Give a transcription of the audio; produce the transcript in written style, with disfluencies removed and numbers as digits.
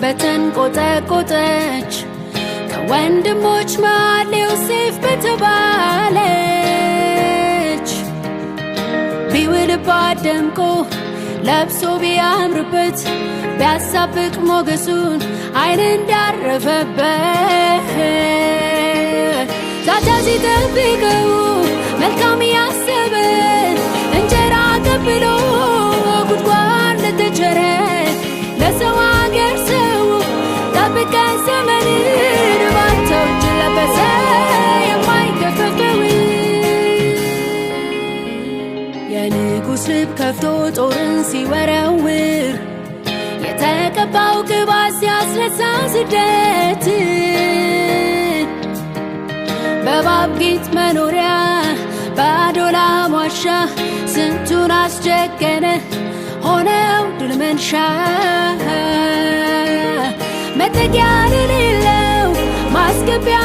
በተንቆጠቆጠች ከወንድሞች መሃል ዮሴፍ በተባለች ቢውልባት ደምቆ ለብሶ ቢያምርበት ቢያሳብቅ ሞገሱን አይን እንዳረፈበት ዛቻ ሲጠብቀው መልካም ያሰበ እንጀራ ቀብሎ ጉድጓድ ለተቸረ ለሰው አገር ሰው ጠብቀን ዘመንን ባንተው እጅ ለበሰ የማይገፈፈው የንጉሥ ልብ ከፍቶ ጦርን ሲወረውር የተቀባው ቅባት ሲያስረሳ ስደት በእባብ ጌጥ መኖሪያ በአዶላም ዋሻ ስንቱን አስጀገነ ሆነው ድል መንሻ መጠጊያ የሌለው ማስገቢያ